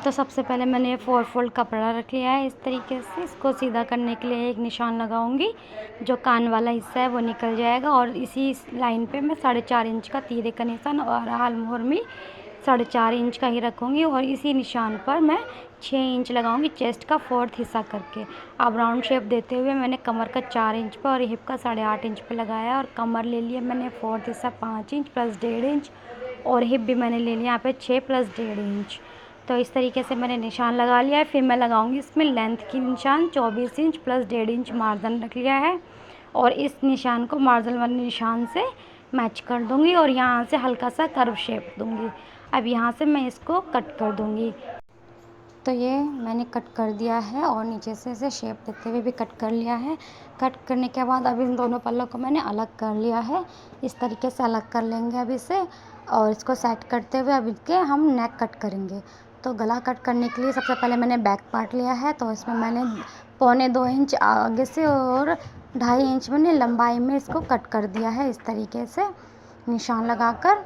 तो सबसे पहले मैंने 4 फोल्ड कपड़ा रख लिया है इस तरीके से। इसको सीधा करने के लिए एक निशान लगाऊंगी, जो कान वाला हिस्सा है वो निकल जाएगा और इसी लाइन पे मैं 4.5 इंच का तीरे का निशान और हाल मोहर में 4.5 इंच का ही रखूँगी और इसी निशान पर मैं 6 इंच लगाऊंगी चेस्ट का 4th हिस्सा करके। अब राउंड शेप देते हुए मैंने कमर का 4 इंच पर और हिप का 8.5 इंच पर लगाया और कमर ले लिया मैंने 4th हिस्सा 5 इंच प्लस 1.5 इंच और हिप भी मैंने ले लिया यहाँ पे 6 प्लस 1.5 इंच। तो इस तरीके से मैंने निशान लगा लिया है। फिर मैं लगाऊंगी इसमें लेंथ की निशान 24 इंच प्लस 1.5 इंच मार्जिन रख लिया है और इस निशान को मार्जिन वाले निशान से मैच कर दूंगी और यहाँ से हल्का सा कर्व शेप दूंगी। अब यहाँ से मैं इसको कट कर दूंगी। तो ये मैंने कट कर दिया है और नीचे से इसे शेप देते हुए भी कट कर लिया है। कट करने के बाद अब इन दोनों पल्लों को मैंने अलग कर लिया है। इस तरीके से अलग कर लेंगे अब इसे और इसको सेट करते हुए अब इसके हम नेक कट करेंगे। तो गला कट करने के लिए सबसे पहले मैंने बैक पार्ट लिया है, तो इसमें मैंने 1.25 इंच आगे से और 2.5 इंच मैंने लंबाई में इसको कट कर दिया है इस तरीके से निशान लगाकर।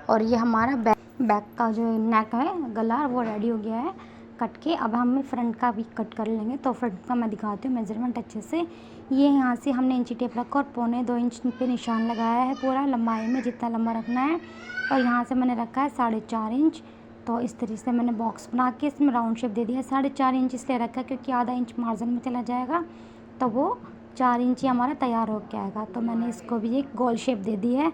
और ये हमारा बैक का जो नेक है गला वो रेडी हो गया है कट के। अब हम फ्रंट का भी कट कर लेंगे। तो फ्रंट का मैं दिखाती हूँ मेजरमेंट अच्छे से। ये यहाँ से हमने इंची टेप रखा और 1.25 इंच पे निशान लगाया है पूरा लंबाई में जितना लंबा रखना है और यहाँ से मैंने रखा है 4.5 इंच। तो इस तरीके से मैंने बॉक्स बना के इसमें राउंड शेप दे दिया है। 4.5 इंच इसलिए रखा है क्योंकि आधा इंच मार्जिन में चला जाएगा तो वो 4 इंच ही हमारा तैयार हो के आएगा। तो मैंने इसको भी एक गोल शेप दे दी है।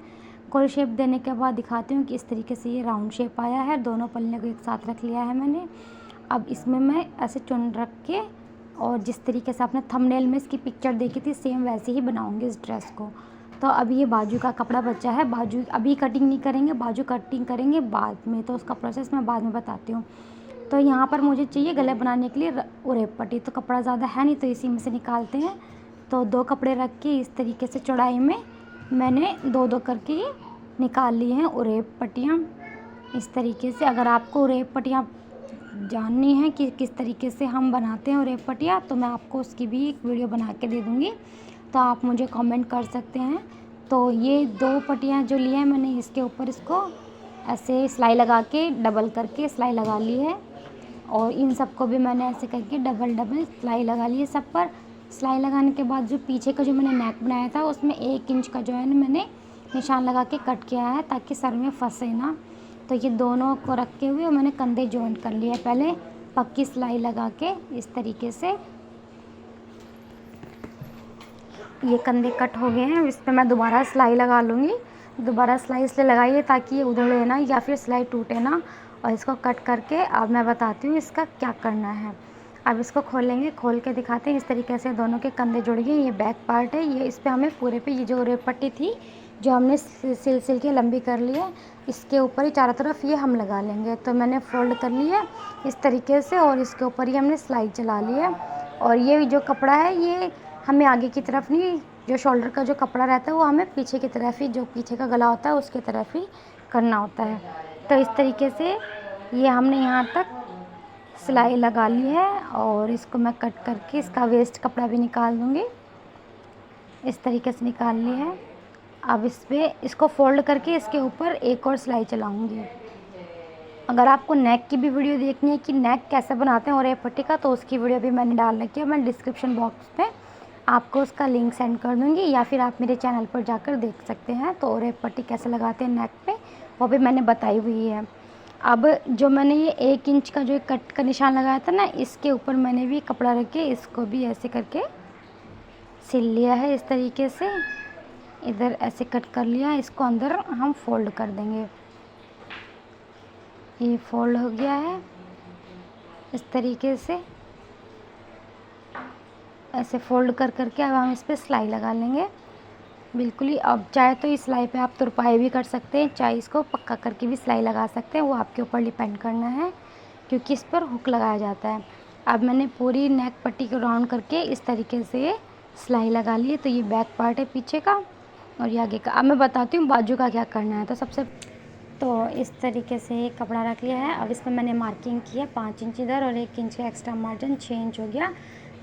गोल शेप देने के बाद दिखाती हूँ कि इस तरीके से ये राउंड शेप आया है। दोनों पल्ले को एक साथ रख लिया है मैंने। अब इसमें मैं ऐसे चुन रख के और जिस तरीके से आपने थंबनेल में इसकी पिक्चर देखी थी सेम वैसे ही बनाऊंगी इस ड्रेस को। तो अभी ये बाजू का कपड़ा बचा है। बाजू अभी कटिंग नहीं करेंगे, बाजू कटिंग करेंगे बाद में, तो उसका प्रोसेस मैं बाद में बताती हूँ। तो यहाँ पर मुझे चाहिए गले बनाने के लिए उरेप पट्टी। तो कपड़ा ज़्यादा है नहीं तो इसी में से निकालते हैं। तो 2 कपड़े रख के इस तरीके से चौड़ाई में मैंने 2-2 करके निकाल लिए हैं उरेप पट्टियाँ इस तरीके से। अगर आपको उरेप पट्टियाँ जाननी है कि किस तरीके से हम बनाते हैं उरेप पट्टियाँ तो मैं आपको उसकी भी एक वीडियो बना के दे दूँगी, तो आप मुझे कमेंट कर सकते हैं। तो ये 2 पट्टियाँ जो लिए हैं मैंने इसके ऊपर इसको ऐसे सिलाई लगा के डबल करके सिलाई लगा ली है और इन सबको भी मैंने ऐसे करके डबल सिलाई लगा ली है सब पर। सिलाई लगाने के बाद जो पीछे का जो मैंने नेक बनाया था उसमें 1 इंच का जो है ना मैंने निशान लगा के कट किया है ताकि सर में फंसे ना। तो ये दोनों को रखे हुए मैंने कंधे जॉइंट कर लिया पहले पक्की सिलाई लगा के इस तरीके से। ये कंधे कट हो गए हैं। इस पर मैं दोबारा सिलाई लगा लूँगी। दोबारा सिलाई इसलिए लगाइए ताकि ये उधड़े ना या फिर सिलाई टूटे ना। और इसको कट करके अब मैं बताती हूँ इसका क्या करना है। अब इसको खोलेंगे, खोल के दिखाते हैं। इस तरीके से दोनों के कंधे जुड़ गए। ये बैक पार्ट है। ये इस पर हमें पूरे पे ये जो रेप पट्टी थी जो हमने सिल के लंबी कर ली है इसके ऊपर ही चारों तरफ ये हम लगा लेंगे। तो मैंने फोल्ड कर ली है इस तरीके से और इसके ऊपर ही हमने सिलाई चला ली है। और ये जो कपड़ा है ये हमें आगे की तरफ नहीं, जो शोल्डर का जो कपड़ा रहता है वो हमें पीछे की तरफ ही, जो पीछे का गला होता है उसकी तरफ ही करना होता है। तो इस तरीके से ये हमने यहाँ तक सिलाई लगा ली है और इसको मैं कट करके इसका वेस्ट कपड़ा भी निकाल दूँगी। इस तरीके से निकाल ली है। अब इस पर इसको फोल्ड करके इसके ऊपर एक और सिलाई चलाऊँगी। अगर आपको नेक की भी वीडियो देखनी है कि नेक कैसे बनाते हैं और ये पट्टी का, तो उसकी वीडियो भी मैंने डाल रखी है। मैं डिस्क्रिप्शन बॉक्स में आपको उसका लिंक सेंड कर दूँगी या फिर आप मेरे चैनल पर जाकर देख सकते हैं। तो और पट्टी कैसे लगाते हैं नेक पे वो भी मैंने बताई हुई है। अब जो मैंने ये 1 इंच का जो कट का निशान लगाया था ना इसके ऊपर मैंने भी कपड़ा रख के इसको भी ऐसे करके सिल लिया है इस तरीके से। इधर ऐसे कट कर लिया, इसको अंदर हम फोल्ड कर देंगे। ये फोल्ड हो गया है इस तरीके से। ऐसे फोल्ड कर करके अब हम इस पर सिलाई लगा लेंगे बिल्कुल ही। अब चाहे तो इस सिलाई पे आप तुरपाई भी कर सकते हैं, चाहे इसको पक्का करके भी सिलाई लगा सकते हैं, वो आपके ऊपर डिपेंड करना है क्योंकि इस पर हुक लगाया जाता है। अब मैंने पूरी नेक पट्टी को राउंड करके इस तरीके से सिलाई लगा ली है। तो ये बैक पार्ट है पीछे का और ये आगे का। अब मैं बताती हूँ बाजू का क्या करना है। तो इस तरीके से कपड़ा रख लिया है। अब इसमें मैंने मार्किंग की है 5 इंच इधर और 1 इंच का एक्स्ट्रा मार्जिन 6 इंच हो गया।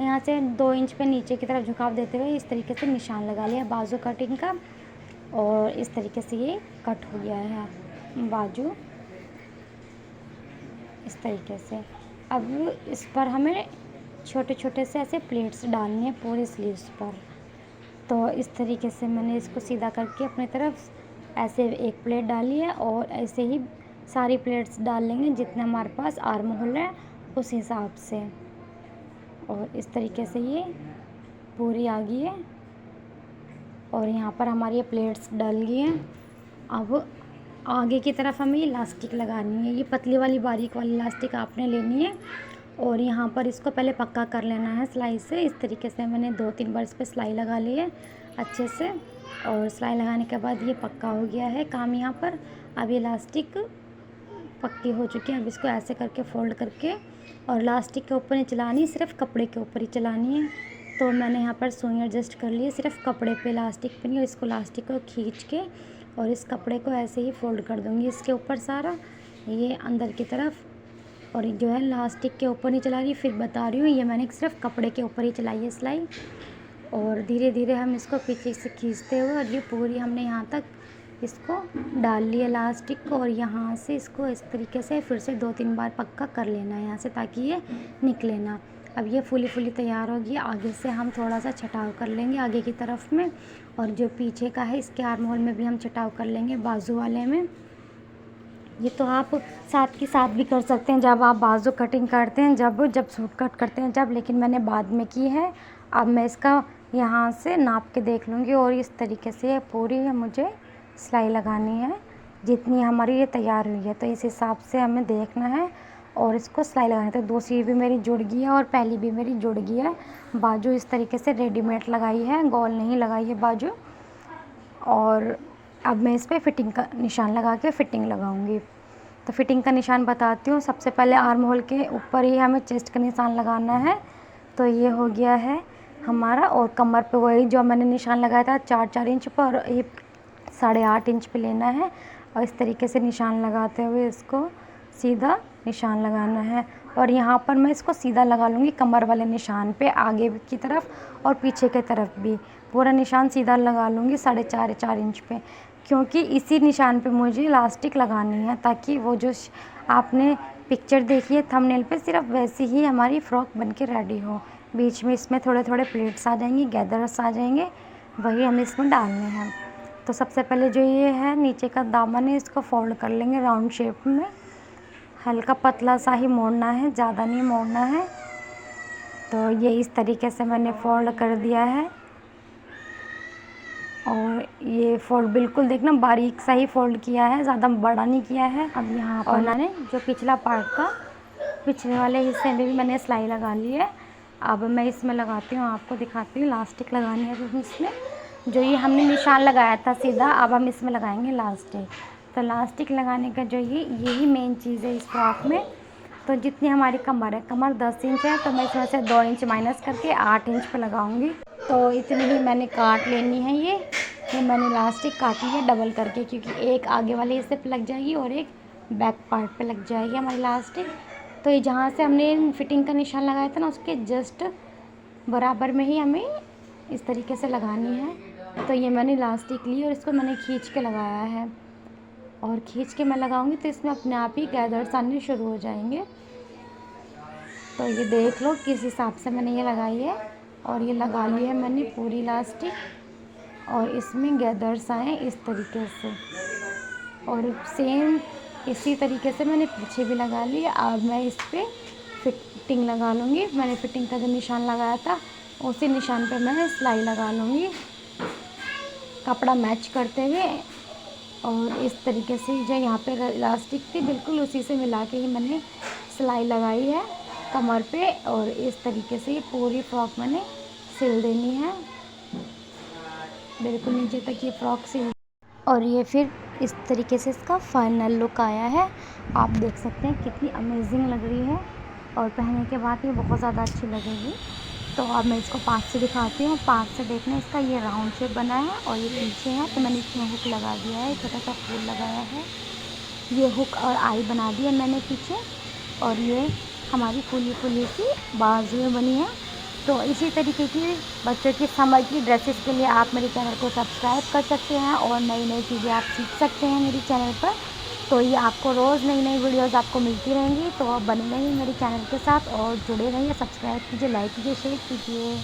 यहाँ से 2 इंच पे नीचे की तरफ झुकाव देते हुए इस तरीके से निशान लगा लिया बाजू कटिंग का और इस तरीके से ये कट हो गया है बाजू। इस तरीके से। अब इस पर हमें छोटे छोटे से ऐसे प्लेट्स डालने हैं पूरे स्लीव्स पर। तो इस तरीके से मैंने इसको सीधा करके अपनी तरफ ऐसे एक प्लेट डाली है और ऐसे ही सारी प्लेट्स डाल लेंगे जितने हमारे पास आर्म होल है उस हिसाब से। और इस तरीके से ये पूरी आ गई है और यहाँ पर हमारी ये प्लेट्स डल गई हैं। अब आगे की तरफ हमें ये इलास्टिक लगानी है। ये पतली वाली बारीक वाली इलास्टिक आपने लेनी है और यहाँ पर इसको पहले पक्का कर लेना है सिलाई से। इस तरीके से मैंने 2-3 बार इस पर सिलाई लगा ली है अच्छे से और सिलाई लगाने के बाद ये पक्का हो गया है काम यहाँ पर। अब ये इलास्टिक पक्की हो चुकी है। अब इसको ऐसे करके फोल्ड करके और इलास्टिक के ऊपर नहीं चलानी, सिर्फ कपड़े के ऊपर ही चलानी है। तो मैंने यहाँ पर सुई एडजस्ट कर ली है सिर्फ कपड़े पे, इलास्टिक पे नहीं। और इसको इलास्टिक को खींच के और इस कपड़े को ऐसे ही फोल्ड कर दूँगी इसके ऊपर सारा ये अंदर की तरफ। और जो है इलास्टिक के ऊपर नहीं चला रही, फिर बता रही हूँ, ये मैंने सिर्फ कपड़े के ऊपर ही चलाई है सिलाई। और धीरे धीरे हम इसको पीछे से खींचते हुए और ये पूरी हमने यहाँ तक इसको डाल लिया इलास्टिक को। और यहाँ से इसको इस तरीके से फिर से 2-3 बार पक्का कर लेना है यहाँ से ताकि ये निकले ना। अब ये फुली तैयार होगी। आगे से हम थोड़ा सा छटाव कर लेंगे आगे की तरफ में और जो पीछे का है इसके आर्म होल में भी हम छटाव कर लेंगे बाजू वाले में। ये तो आप साथ के साथ भी कर सकते हैं जब आप बाजू कटिंग करते हैं, जब सूट कट करते हैं जब, लेकिन मैंने बाद में की है। अब मैं इसका यहाँ से नाप के देख लूँगी और इस तरीके से पूरी मुझे सिलाई लगानी है जितनी हमारी ये तैयार हुई है। तो इस हिसाब से हमें देखना है और इसको सिलाई लगानी है। तो दूसरी भी मेरी जुड़ गई है और पहली भी मेरी जुड़ गई है। बाजू इस तरीके से रेडीमेड लगाई है, गोल नहीं लगाई है बाजू। और अब मैं इस पर फिटिंग का निशान लगा के फ़िटिंग लगाऊंगी। तो फिटिंग का निशान बताती हूँ। सबसे पहले आर्म होल के ऊपर ही हमें चेस्ट का निशान लगाना है। तो ये हो गया है हमारा। और कमर पे वही जो मैंने निशान लगाया था 4-4 इंच पर, ये 8.5 इंच पे लेना है। और इस तरीके से निशान लगाते हुए इसको सीधा निशान लगाना है। और यहाँ पर मैं इसको सीधा लगा लूँगी कमर वाले निशान पे, आगे की तरफ और पीछे की तरफ भी पूरा निशान सीधा लगा लूँगी 4.5 इंच पे, क्योंकि इसी निशान पे मुझे इलास्टिक लगानी है ताकि वो जो आपने पिक्चर देखी है थंबनेल पे सिर्फ वैसी ही हमारी फ़्रॉक बन के रेडी हो। बीच में इसमें थोड़े थोड़े प्लेट्स आ जाएंगी, गैदर्स आ जाएंगे, वही हमें इसमें डालने हैं। तो सबसे पहले जो ये है नीचे का दामन है इसको फोल्ड कर लेंगे राउंड शेप में। हल्का पतला सा ही मोड़ना है, ज़्यादा नहीं मोड़ना है। तो ये इस तरीके से मैंने फोल्ड कर दिया है और ये फोल्ड बिल्कुल देखना बारीक सा ही फोल्ड किया है, ज़्यादा बड़ा नहीं किया है। अब यहाँ पर मैंने जो पिछला पार्ट का पिछले वाले हिस्से में भी मैंने सिलाई लगा ली है। अब मैं इसमें लगाती हूँ, आपको दिखाती हूँ। इलास्टिक लगानी है तो इसमें जो ये हमने निशान लगाया था सीधा, अब हम इसमें लगाएंगे इलास्टिक। तो इलास्टिक लगाने का जो यही मेन चीज़ है इस फ्रॉक में। तो जितनी हमारी कमर है, कमर 10 इंच है, तो मैं इसमें से 2 इंच माइनस करके 8 इंच पे लगाऊंगी। तो इतनी ही मैंने काट लेनी है। ये मैंने इलास्टिक काटी है डबल करके, क्योंकि एक आगे वाले हिस्से पे लग जाएगी और एक बैक पार्ट पे लग जाएगी हमारी इलास्टिक। तो ये जहाँ से हमने फिटिंग का निशान लगाया था ना, उसके जस्ट बराबर में ही हमें इस तरीके से लगानी है। तो ये मैंने इलास्टिक ली और इसको मैंने खींच के लगाया है और खींच के मैं लगाऊंगी तो इसमें अपने आप ही गैदर्स आने शुरू हो जाएंगे। तो ये देख लो किस हिसाब से मैंने ये लगाई है और ये लगा ली है मैंने पूरी इलास्टिक और इसमें गैदर्स आए इस तरीके से। और सेम इसी तरीके से मैंने पीछे भी लगा ली। अब मैं इस पर फिटिंग लगा लूँगी। मैंने फिटिंग का जो निशान लगाया था उसी निशान पे मैं सिलाई लगा लूँगी कपड़ा मैच करते हुए। और इस तरीके से जो यहाँ पे इलास्टिक थी बिल्कुल उसी से मिला के ही मैंने सिलाई लगाई है कमर पे। और इस तरीके से ये पूरी फ्रॉक मैंने सिल देनी है, बिल्कुल नीचे तक ये फ्रॉक सिल। और ये फिर इस तरीके से इसका फाइनल लुक आया है। आप देख सकते हैं कितनी अमेजिंग लग रही है और पहनने के बाद ये बहुत ज़्यादा अच्छी लगेगी। तो अब मैं इसको पास से दिखाती हूँ। पास से देखना, इसका ये राउंड शेप बना है और ये पीछे है, तो मैंने इसमें हुक लगा दिया है, छोटा सा फूल लगाया है, ये हुक और आई बना दी है मैंने पीछे। और ये हमारी फुली सी बाजुएं बनी है। तो इसी तरीके की बच्चों की समर की ड्रेसेस के लिए आप मेरे चैनल को सब्सक्राइब कर सकते हैं और नई नई चीज़ें आप सीख सकते हैं मेरे चैनल पर। तो ये आपको रोज़ नई नई वीडियोज़ आपको मिलती रहेंगी। तो आप बने रहिए मेरे चैनल के साथ और जुड़े रहिए, सब्सक्राइब कीजिए, लाइक कीजिए, शेयर कीजिए।